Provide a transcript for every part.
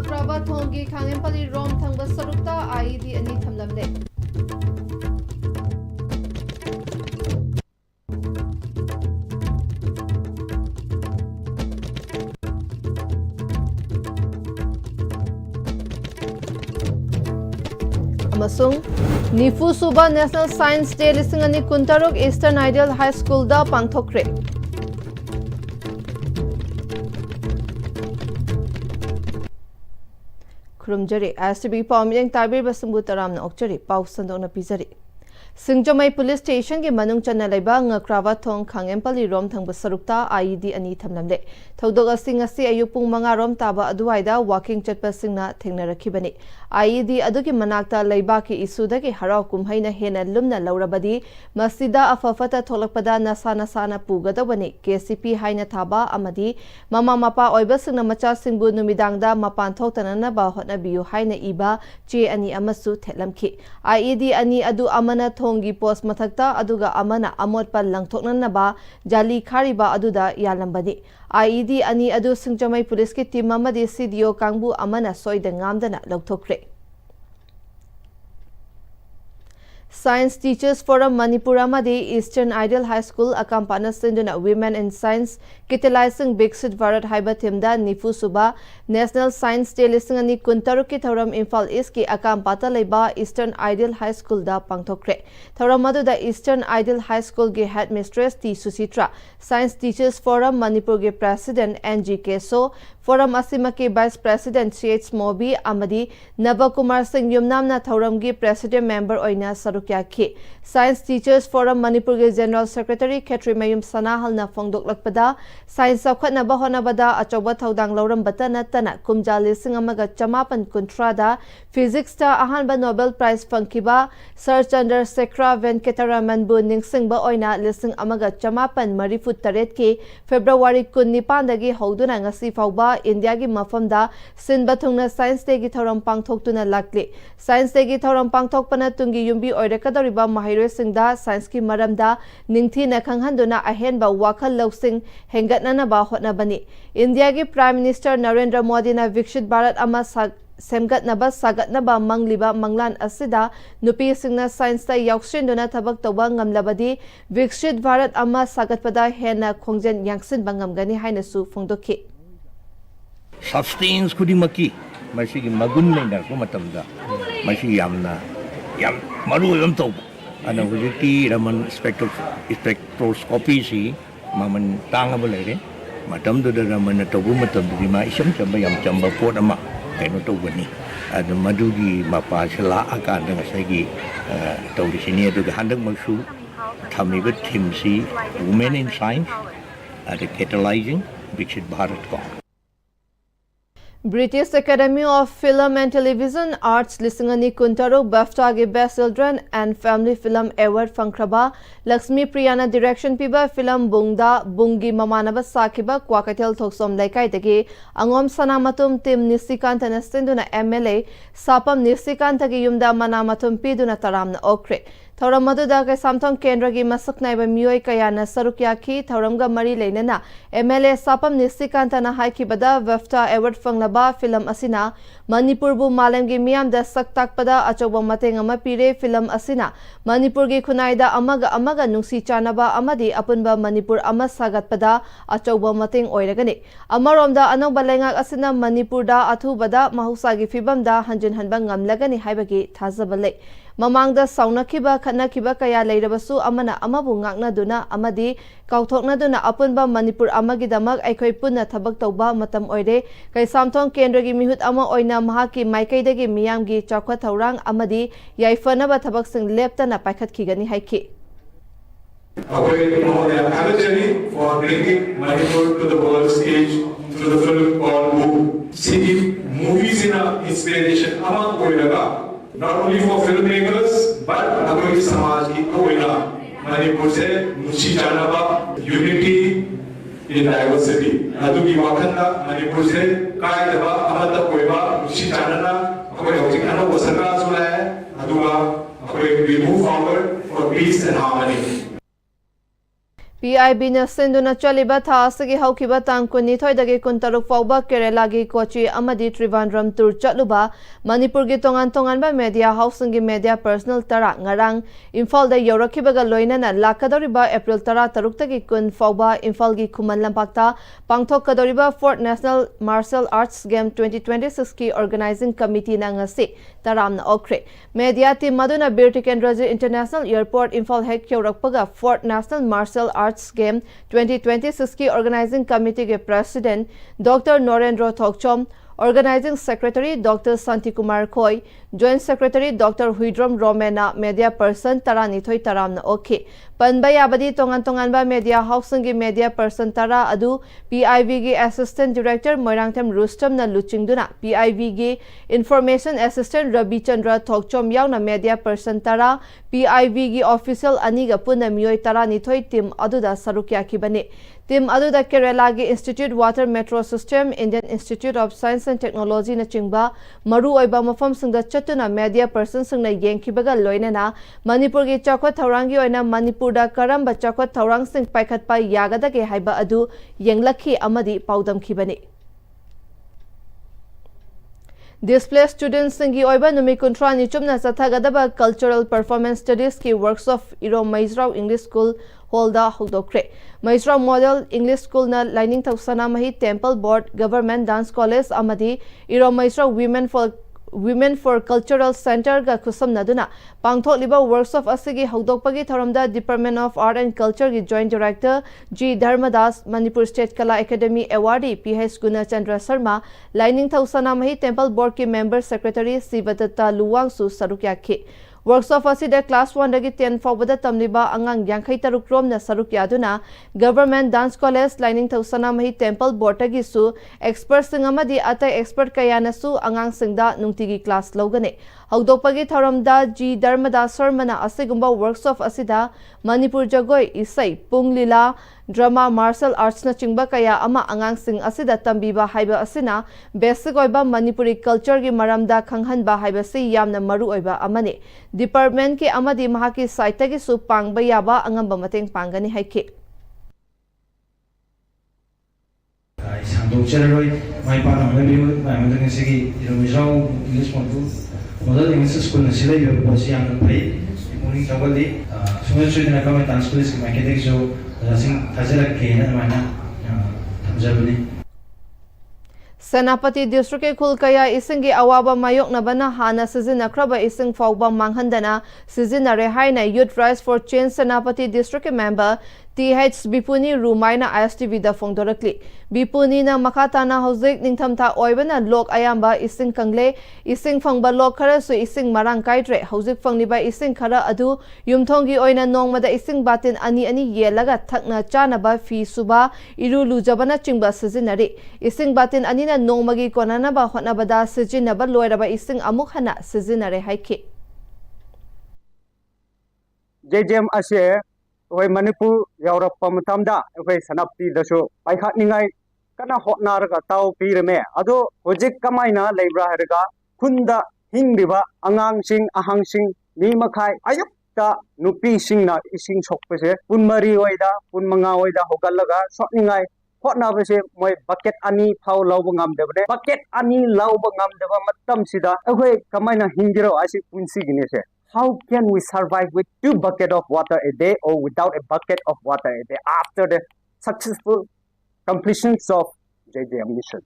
Ngakraba thonggi Khangempali rom thangba sarukta IED ani thamlamle. Amasung Nifu Suba National Science Day lisingani Kuntaruk Eastern Ideal High School da pangthokre. Kurumjari STB Pawmiyang Tabir Basumbu Taramna Okchari Pau Sandona Pizari. Singjamai Police Station ki manung channa laiba Ngakraba thong Khangempali rom thangba sarukta IED ani thamlamle. Thodog asing asi ayuk pung manga rom taba aduwaida walking chatpa singna thengnarakibani. IED aduki manakta laiba ki isudagi harau kumhaina hena lumna laurabadi masida afafata tholakpada nasana pugadawani KCP haina thaba amadi mama mapa oiba singna macha singbu numidangda mapan thoktanana ba hotnabiyu haina iba che ani amasu thelamki. IED ani adu amana thongi post mathakta aduga amana amotpa langthoknanaba jali khariba aduda yalambani. IED ani adu Singjamai Police ki team amadi CDO kangbu amana soida ngamdana lauthokre. Science Teachers Forum Manipur amadi Eastern Ideal High School akampana sinduna Women in Science kitelaising Bixit Bharat haiba themda Nifu Suba National Science Day lising ani kuntaruk ki thoram Imphal East ki akampata leiba Eastern Ideal High School da pangthokre. Thoram adu da Eastern Ideal High School ki headmistress T Susitra, Science Teachers Forum Manipur ki President NG Keso, Forum asima ki Vice President CH Mobi amadi Nabakumar Singh Yumnamna thoram ki President member oina sarukya ki. Science Teachers Forum Manipur ki General Secretary Khetri Mayum Sanahal na phongdoklakpada Science sakhatnaba honabada achoba thodang lauram batana tana kumja lising amaga chamapan kuntrada Physics ta ahanba Nobel Prize fangkiba Sir Chandrasekhar Venkataraman bu ningsingba oina lising amaga chamapan marifut taret ki February 19 dagi hoduna ngasi fawba India ki mafamda sinba thungna Science Day ki thoram pangthoktuna lakli. Science Day ki thoram pangthokpana tungi yumbi oirakadoriba mahairoi singda science ki maramda ningthi na khanghanduna ahenba wakhal lawsing hengatnana ba hotnabani. India ki Prime Minister Narendra Modi na Vikshit Bharat ama semgatnaba sagatnaba mangliba manglan asida nupi singna science ta yaukshinduna thabak toba ngamlabadi Vikshit Bharat ama sagatpada hena khongjen yangsin bangamgani haina su phongdokhi. Sustains kudimaki masigi magun lena ko matamda masigi yam maru yam to ana hujiti raman spectroscopy si maman tangable re matam do raman to bu matam di ma isam chamba yam chamba pot ama kaino to bani ad madugi mapa sala akan dang sagi to di sini do handak masu thami ga thim si Women in Science at catalyzing Vikshit Bharat ko. British Academy of Film and Television Arts lisingani kuntaruk BAFTA ge Best Children and Family Film Award fangkraba Lakshmi Priyana direction piba film bungda bungi mamanaba sakiba kwakatel thoksom laikai dagi angom sanamatum tim Nisikanta na sinduna MLA sapam Nisikanta ge yumda manamatum piduna taramna okre. Thoram maduda ke samthong kendra gi masak naiba mioi kayana sarukya ki thoramga mari leinana MLA sapam Nisikanta na haiki bada BAFTA award fanglaba film asina Manipur bu malem gi miam da saktak pada achoba mateng ama pire film asina Manipur gi khunaida amaga nungsi chanaba amadi apunba Manipur ama sagat pada achoba mateng oiragani amaromda anoba lengak asina Manipur da athu bada mahusa gi fibam da hanjin hanbang ngamlagani haibagi thazabale Mamangda saunakiba khatnakiba kaya leirabasu amana amabu ngaknaduna amadi kauthoknaduna apunba Manipur amagidamak aikhoi punna thabak tawba matam oire kai samthong kendragi mihut ama oina mahaki maikaidagi miyamgi chakwa thaurang amadi yaifanaba thabak sing leptana paikhatkigani haiki. Have a journey for bringing Manipur to the world stage through the film called Boom. See movies in inspiration among Koiraga. Not only for filmmakers, but Nagari Samaj ki koina Manipur se Nushi Chanaba unity in diversity. Adu ki wakanda Manipur se kai daba amata koiba Nushi Chanana koi hojikana ko sarkar sula hai. Aduga koi we move forward for peace and harmony. PIB na sinduna chaliba tha asigi haukiba tang kunithoi dagi kuntaruk fauba Kerala gi Kochi amadi Trivandrum tur chatluba Manipur gi tongan ba media house gi media personal tara ngarang Imphal da yorakibaga loinana lakadoriba April tara taruk tagi kun fauba Imphal gi Khuman Lampakta pangthok kadoriba 4th National Martial Arts Game 2026 ki organizing committee na ngasi taramna okre media team maduna Bir Tikendraji International Airport Imphal hek yorakpaga 4th National Martial Arts Game 2026 की organizing committee के president Dr. Norendra Thokchom, organizing secretary Dr. Santi Kumar Khoi, joint secretary Dr. Huidrom Romena, media person Tarani Thoi Taramna Oke. Panbaya Badi Tongan ba media house ngi media person Tara Adu, PIV gi assistant director Moirangtam Rustam na Luchingduna, PIV gi information assistant Rabi Chandra Thokchom yaw na media person Tara, PIV gi official Aniga Puna Miyoi Tarani Thoi team Aduda Sarukya Kibane. Team Aduda Kerala gi Institute Water Metro System, Indian Institute of Science and Technology na chingba, Maru Oiba Mafam Singda Chatuna media person Singna Yenkibaga Loinana, Manipur gi Chakwa Taurangi Oina Manipur da Karamba Chakwa Taurang Sing Paikat Pa Yagada ke Haiba Adu, Yenglaki Amadi Paudam Kibani. Displaced students singi oiba numi kuntra nichumna sathagadaba cultural performance studies ki works of Iro Maizrao English School holda hudokre. Maizrao Model English School na lining tausana mahi Temple Board Government Dance College amadi Iro Maizrao Women for Cultural Center ga kusam naduna pangthok liba works of asigi hudokpagi tharamda Department of Art and Culture gi Joint Director G Dharmadas, Manipur State Kala Academy awardee PH Guna Chandra Sharma, lining tausana mahi Temple Board ki member secretary Sivatatta Luwangsu sarukya ke. Works of asida class 1 dagi 10 fawbada tamliba angang yankhai taruk rom na saruk yaduna Government Dance College lining tausana mahi Temple Board tagi su expert singamadi atai expert kayana su angang singda nungtigi class logane hawdokpagi tharamda G Dharmadas Sharmana asigumba works of asida Manipur jagoi isai punglila drama martial arts na chingba kaya ama angang sing asida tambiba haiba asina basic oiba Manipuri culture gi maramda khanghanba haiba si yamna maru oiba amane department ki amadi mahaki site gi su pangba yaba angamba mateng pangani haike Sandocheroi mai pa na ngi mai mandang sigi Iromisau English model English school na sila yo po siya ang pai morning tawali sunod na kami dance school sa makinig so sing thajala ke na mana tamjabani Senapati District ke Khulkaya isingi awaba mayok na bana hana sizina kraba ising fawba manghandana sizina rehaina Youth Rise for Change Senapati District member TH Bipuni Rumaina ISTV da Fongdorakli. Bipuni na makatana hauzik ningthamta oibana lok ayamba ising kangle ising fangba lok khara su ising marang kaidre hauzik fangniba ising khara adu yumthongi oina nongmada ising batin ani yelaga thakna chanaba fi suba iru lujabana chingba sizinari ising batin anina nongmagi konana ba hotnabada sijinaba loiraba ising amuk hana sizinare haike JJM ase oi Manipur Europe matamda oi sanapti daso paikhat ningai kana hotnar ga taw pirme ado hojik kamaina leibra herga khunda hingriba angang sing ahang sing ni makhai ayukta nupi sing na ising sokpese punmari oida punmanga oida hogallaga sotningai hotna bese moi bucket ani phau lawba ngam debde bucket ani lawba ngam deba matam sida oi kamaina hingiro asi punsi ginese. How can we survive with 2 buckets of water a day or without a bucket of water a day after the successful completions of JJM mission?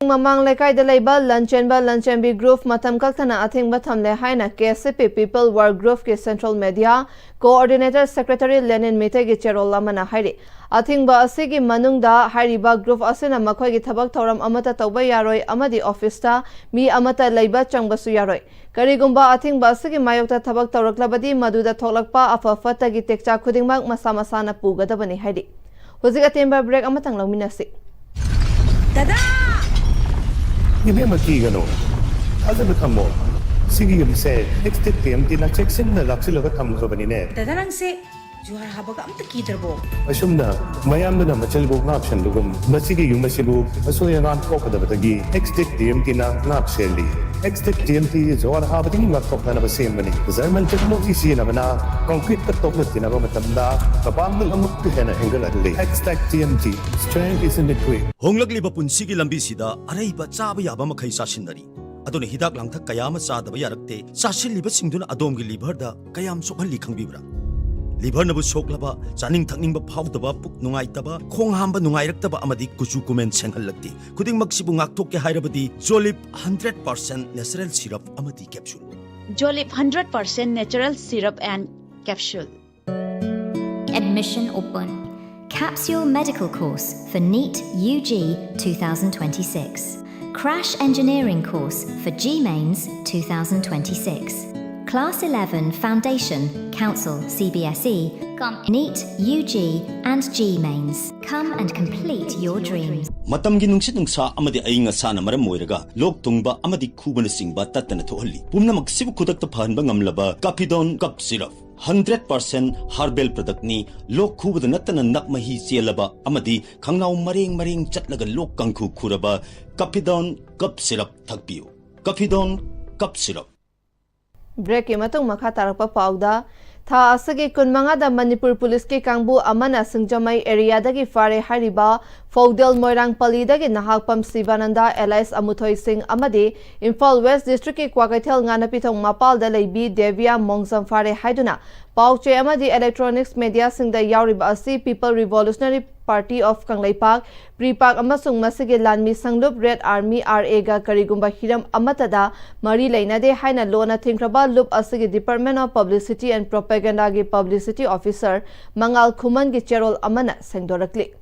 Mamang lekai da leiba Lanchenbi group matam kalthana athingba thamle haina KCP People Work Group ke Central Media Coordinator Secretary Lenin Mite gi cherol lamana hairi athingba asigi manungda hairiba group asina makhoi gi thabak thoram amata tawba yaroi amadi office ta mi amata leiba changbasu yaroi karigumba athingba asigi mayokta thabak tawraklabadi maduda tholakpa afafata gi tekcha khudingmak masa na pugadabani hairi hojika temba break amatang lawminasi Dada Ini mati gano. Ada berkamu. Sigi yung se next PM tina check sin na laksi laga tham ko bani ne. Dadarang se Juhar habaga amta kidrabo. Asumna, mayamna machalbog ngapshan lugum, masigi yung masibu, asoyangan ko kadabagi, X-Dick DMT na ngapseli. X-Dick DMT is or habating ngakok na nabasimani. Zaman technology siya naman na concrete katok na tinagamatanda, kapang ng amagpihan na hingaladali. X-Dick DMT, strength is in the quick. Honglagliba punsigi lambi sida araiba chaba yaba makai sasinari. Aduna hidak langthak kayama sadaba yarakte sasilliba singduna adomgi liver da kayam sokhalli khangbibra. Liver nabu soklaba chaning thakningba phawdaba puk nungaitaba khong hamba nungairakaba amadi kuchu kumen senghallakti khuding maksibu ngakthok ke hairabadi Jolip 100% natural syrup amadi capsule. Jolip 100% natural syrup and capsule. Admission open. Capsule medical course for NEET UG 2026. Crash engineering course for GMains 2026. Class 11 Foundation, Council, CBSE, come NEET, UG and GMains. Come and complete your dreams. Matamgi nungsit nungsa amadi ainga sana maram moiraga lok tungba amadi khubana singba tatana thohalli pumna maksibu khudakta phanba ngamlaba Capidon cup syrup 100% herbal product ni lok khubada natana nakmahi chelaba amadi khangnaw mareng chatlaga lok kangkhu khuraba Capidon cup syrup thakpiu. Capidon cup syrup. Break imatong makha tarakpa pauda tha asagi kunmanga da Manipur police ke kangbu amana singjamai area dagi fare hariba Fogdel Moirang Pali dagi nahak pam Sivananda Elias Amuthoi Singh amadi Imphal West District ke Kwakaithel nganapithong mapal da leibi Devia Mongzam fare haiduna pauche amadi electronics media singda yauriba asi People Revolutionary Party of Kanglaipak Pripak amasung masige lanmi sanglup Red Army RA ga karigumba hiram amatada mari leinade haina lona thingraba loop asige Department of Publicity and Propaganda gi Publicity Officer Mangal Khuman gi cherol amana sengdorakli.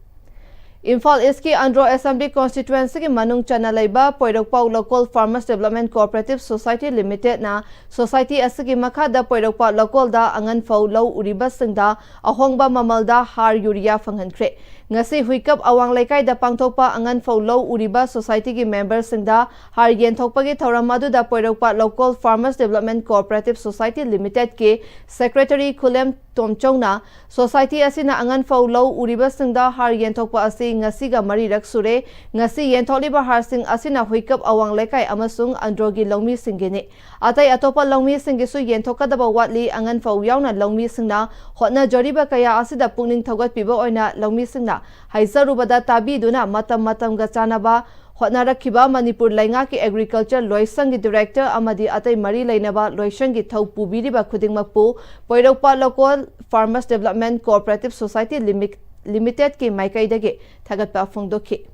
Imphal East ki Andro Assembly Constituency ki manung chana laiba Poirokpau Local Farmers Development Cooperative Society Limited na society asigi makha da Poirokpau Local da angan fau lau uriba singda ahongba mamal da har urea fanghankre ngasi huikap awang laikai da pangthokpa angan fau lau uriba society ki members singda har yenthokpa gi thoram adu da Poirokpau Local Farmers Development Cooperative Society Limited ke Secretary Khulem Tomchongna society asina angan fau lau uriba singda har yenthokpa asi ngasi ga mari rak sure ngasi yentholiba har sing asina huikap awang lekai amasung androgi longmi singene atai atopa longmi singisu yenthokadaba watli angan fau yauna longmi singna hotna joriba kaya asida pungning thogat piba oina longmi singna haizarubada tabi duna matam ga chanaba hotna rakhiba Manipur lainga ki agriculture loisang gi director amadi atai mari lainaba loisang gi thau pubiriba khudingmakpu Poirokpa Local Farmers Development Cooperative Society Limited ki maikai dage thagatpa phongdokhi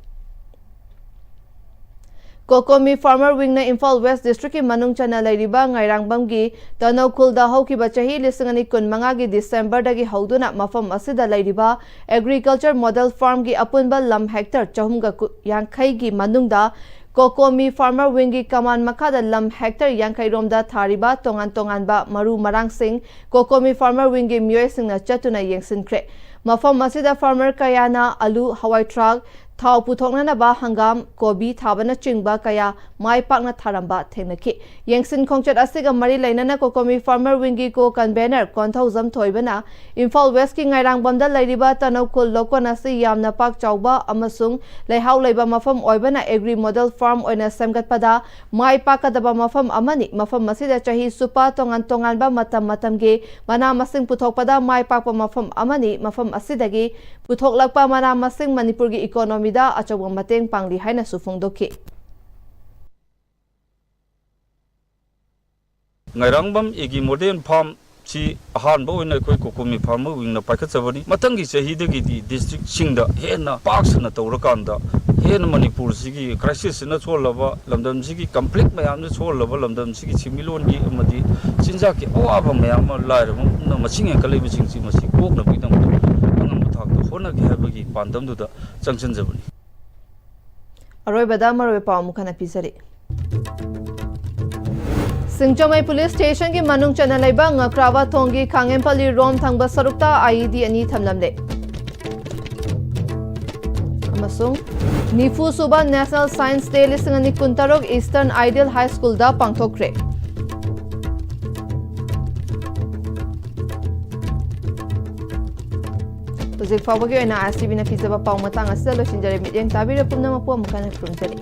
Kokomi Farmer Wing na Imphal West District ki manung chana lairiba ngairangbam gi tanaw khulda haukiba chahi lisangani kunmanga gi December dagi hauduna mafam asida lairiba agriculture model farm gi apunba lam hectare chahumga yankhai gi manungda Kokomi Farmer Wing gi kaman makada lam hectare yankhai romda thariba tongan ba maru marang sing Kokomi Farmer Wing gi myoy singna chatuna yengsinkre mafam masida farmer kayana alu hawai truck thau puthokna ba hangam kobi thabana chingba kaya mai pakna tharamba thenaki yengsin khongchat asiga mari lainana Kokomi Farmer Wingi ko convener konthozam thoibana Imphal West ki ngairang bamda lairiba tanokul lokona si yamna pak chawba amasung leihau leiba mafam oibana agri model farm oina semgatpada mai pakadaba mafam amani mafam masida chahi supa tongan ba matam ge mana masing puthokpada mai pakpa mafam amani mafam asidagi puthoklakpa mana masing Manipur gi economy da achawang mateng pangli haina sufongdokhi Ngairangbam egi modern farm si ahan bo ina koi Kokomi Farmer Wing na paikhat sabani matangi chahi dagi di district singda hena paksana tawrakanda hena Manipur sigi crisis na cholaba lamdam sigi conflict mayam na cholaba lamdam sigi similon gi amadi sinja ki awaba mayam lairam na machinge kalai baching si masi kok na bidam angam thak da hona gi habagi pandam du da changchan jabani aroi bada maroi pa mukhana pisari Singjamai Police Station ki manung chana laiba ngakrawa thongi Khangempali rom thangba sarukta IED ani thamlamle amasung Nifu Suba National Science Day lisangani kuntarok Eastern Ideal High School da pangthokre Hujik fawbagi oina ISTV na pizaba pau matang asida losinjare midyang tabira pumnama pu amukana khurumjari.